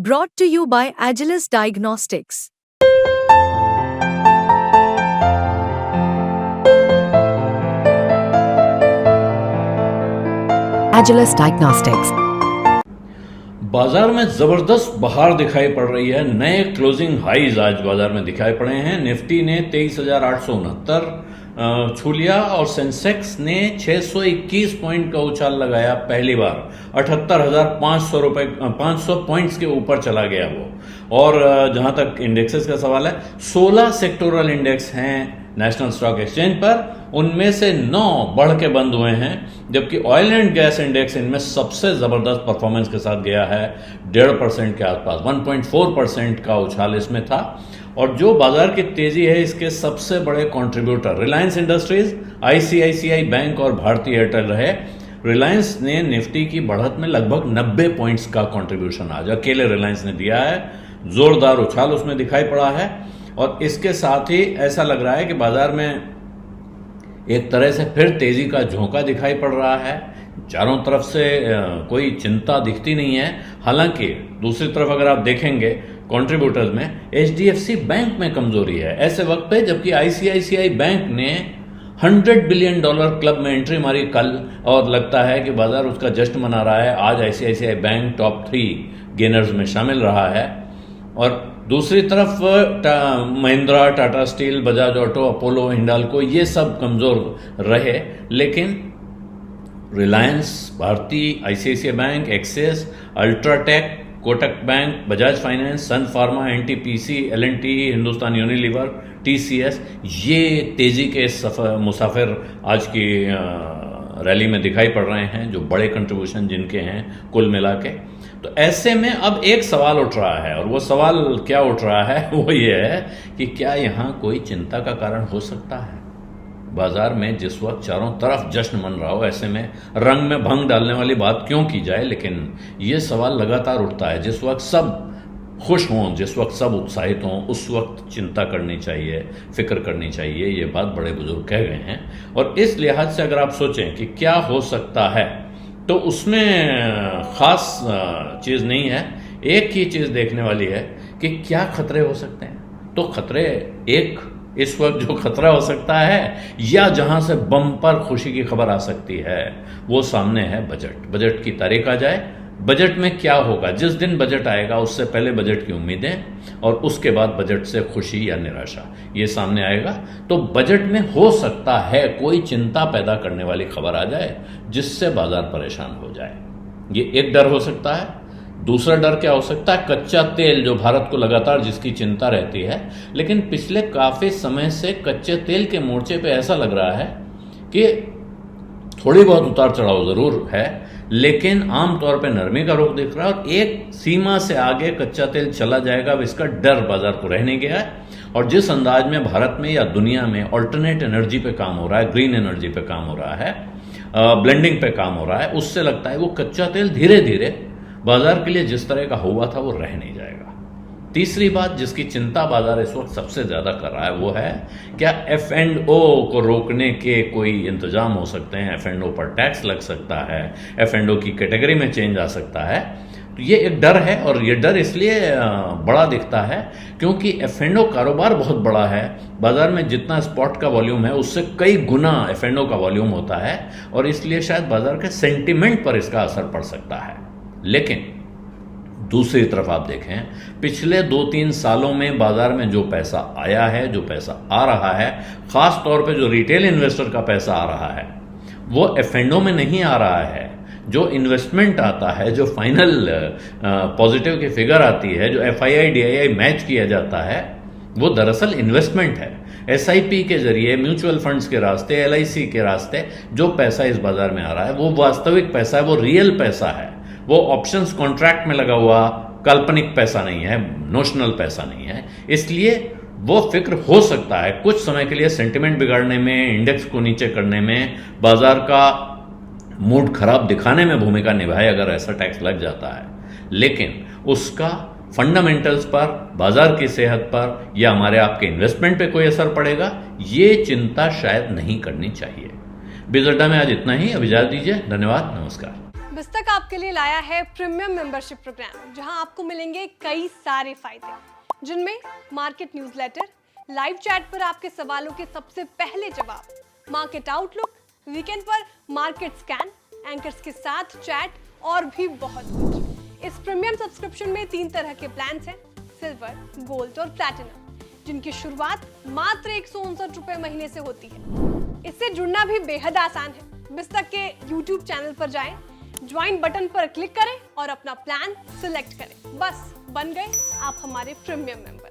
Brought to you by Agilus Diagnostics. Agilus Diagnostics. बाजार में जबरदस्त बहार दिखाई पड़ रही है। नए क्लोजिंग हाईज आज बाजार में दिखाई पड़े हैं। निफ्टी ने 23,869 छू लिया और सेंसेक्स ने 621 पॉइंट का उछाल लगाया। पहली बार 78,500 पॉइंट्स के ऊपर चला गया वो। और जहां तक इंडेक्सेस का सवाल है, 16 सेक्टोरल इंडेक्स हैं नेशनल स्टॉक एक्सचेंज पर, उनमें से 9 बढ़ के बंद हुए हैं, जबकि ऑयल एंड गैस इंडेक्स इनमें सबसे जबरदस्त परफॉर्मेंस के साथ गया है। 1.5% के आसपास 1.4% का उछाल इसमें था। और जो बाजार की तेजी है, इसके सबसे बड़े contributor Reliance industries, ICICI bank और भारतीय एयरटेल रहे। रिलायंस ने निफ्टी की बढ़त में लगभग 90 पॉइंट्स का कंट्रीब्यूशन आज अकेले रिलायंस ने दिया है। जोरदार उछाल उसमें दिखाई पड़ा है। और इसके साथ ही ऐसा लग रहा है कि बाजार में एक तरह से फिर तेजी का झोंका दिखाई पड़ रहा है। चारों तरफ से कोई चिंता दिखती नहीं है। हालांकि दूसरी तरफ अगर आप देखेंगे कंट्रीब्यूटर्स में, एचडीएफसी बैंक में कमजोरी है ऐसे वक्त पे, जबकि आईसीआईसीआई बैंक ने $100 बिलियन क्लब में एंट्री मारी कल, और लगता है कि बाजार उसका जश्न मना रहा है। आज आईसीआईसीआई बैंक टॉप 3 गेनर्स में शामिल रहा है। और दूसरी तरफ महिंद्रा, टाटा स्टील, बजाज ऑटो, अपोलो, हिंडाल्को, ये सब कमजोर रहे। लेकिन रिलायंस, भारती, आईसीआईसीआई बैंक, एक्सिस, अल्ट्राटेक, कोटक बैंक, बजाज फाइनेंस, सन फार्मा, एनटीपीसी, एलएनटी, हिंदुस्तान यूनिलीवर, टीसीएस, ये तेजी के मुसाफिर आज की रैली में दिखाई पड़ रहे हैं, जो बड़े कंट्रीब्यूशन जिनके हैं कुल मिला के। तो ऐसे में अब एक सवाल उठ रहा है, और वो सवाल क्या उठ रहा है, वो ये है कि क्या यहां कोई चिंता का कारण हो सकता है। बाजार में जिस वक्त चारों तरफ जश्न मन रहा हो, ऐसे में रंग में भंग डालने वाली बात क्यों की जाए। लेकिन ये सवाल लगातार उठता है। जिस वक्त सब खुश हों, जिस वक्त सब उत्साहित हों, उस वक्त चिंता करनी चाहिए, फिक्र करनी चाहिए। ये बात बड़े बुजुर्ग कह गए हैं। और इस लिहाज से अगर आप सोचें कि क्या हो सकता है, तो उसमें खास चीज नहीं है। एक ही चीज देखने वाली है कि क्या खतरे हो सकते हैं। तो खतरे, एक इस वक्त जो खतरा हो सकता है, या जहां से बम्पर खुशी की खबर आ सकती है, वो सामने है बजट। बजट की तारीख आ जाए, बजट में क्या होगा। जिस दिन बजट आएगा उससे पहले बजट की उम्मीदें, और उसके बाद बजट से खुशी या निराशा, ये सामने आएगा। तो बजट में हो सकता है कोई चिंता पैदा करने वाली खबर आ जाए, जिससे बाजार परेशान हो जाए। ये एक डर हो सकता है। दूसरा डर क्या हो सकता है, कच्चा तेल, जो भारत को लगातार जिसकी चिंता रहती है। लेकिन पिछले काफी समय से कच्चे तेल के मोर्चे पे ऐसा लग रहा है कि थोड़ी बहुत उतार चढ़ाव जरूर है, लेकिन आमतौर पे नरमी का रुख दिख रहा है। और एक सीमा से आगे कच्चा तेल चला जाएगा, अब इसका डर बाजार को रह नहीं गया है। और जिस अंदाज में भारत में या दुनिया में ऑल्टरनेट एनर्जी पे काम हो रहा है, ग्रीन एनर्जी पे काम हो रहा है, ब्लेंडिंग पे काम हो रहा है, उससे लगता है वो कच्चा तेल धीरे धीरे बाजार के लिए जिस तरह का हुआ था वो रह नहीं जाएगा। तीसरी बात जिसकी चिंता बाजार इस वक्त सबसे ज्यादा कर रहा है, वो है क्या F&O को रोकने के कोई इंतजाम हो सकते हैं। F&O पर टैक्स लग सकता है, F&O की कैटेगरी में चेंज आ सकता है। तो ये एक डर है, और ये डर इसलिए बड़ा दिखता है क्योंकि F&O कारोबार बहुत बड़ा है। बाजार में जितना स्पॉट का वॉल्यूम है, उससे कई गुना F&O का वॉल्यूम होता है, और इसलिए शायद बाजार के सेंटिमेंट पर इसका असर पड़ सकता है। लेकिन दूसरी तरफ आप देखें, पिछले 2-3 सालों में बाजार में जो पैसा आया है, जो पैसा आ रहा है, खास तौर पे जो रिटेल इन्वेस्टर का पैसा आ रहा है, वो F&O में नहीं आ रहा है। जो इन्वेस्टमेंट आता है, जो फाइनल पॉजिटिव की फिगर आती है, जो FII DII मैच किया जाता है, वो दरअसल इन्वेस्टमेंट है। SIP के जरिए, म्यूचुअल फंड्स के रास्ते, LIC के रास्ते जो पैसा इस बाजार में आ रहा है, वो वास्तविक पैसा है, वो रियल पैसा है। वो ऑप्शंस कॉन्ट्रैक्ट में लगा हुआ काल्पनिक पैसा नहीं है, नोशनल पैसा नहीं है। इसलिए वो फिक्र हो सकता है कुछ समय के लिए सेंटिमेंट बिगाड़ने में, इंडेक्स को नीचे करने में, बाजार का मूड खराब दिखाने में भूमिका निभाए अगर ऐसा टैक्स लग जाता है। लेकिन उसका फंडामेंटल्स पर, बाजार की सेहत पर, या हमारे आपके इन्वेस्टमेंट पे कोई असर पड़ेगा, ये चिंता शायद नहीं करनी चाहिए। बिजनेस अड्डा में आज इतना ही। अब इजाजत दीजिए। धन्यवाद, नमस्कार। बिस्तक आपके लिए लाया है प्रीमियम मेंबरशिप प्रोग्राम, जहां आपको मिलेंगे कई सारे फायदे, जिनमें मार्केट न्यूज़लेटर, लाइव चैट पर आपके सवालों के सबसे पहले जवाब, मार्केट आउटलुक, वीकेंड पर मार्केट स्कैन, एंकर्स के साथ चैट और भी बहुत कुछ। इस प्रीमियम सब्सक्रिप्शन में 3 तरह के प्लान्स हैं, सिल्वर, गोल्ड और प्लैटिनम, जिनकी शुरुआत मात्र 159 रुपए महीने से होती है। इससे जुड़ना भी बेहद आसान है। बिस्तक के YouTube चैनल पर जाएं, ज्वाइन बटन पर क्लिक करें और अपना प्लान सिलेक्ट करें। बस बन गए आप हमारे प्रीमियम मेंबर।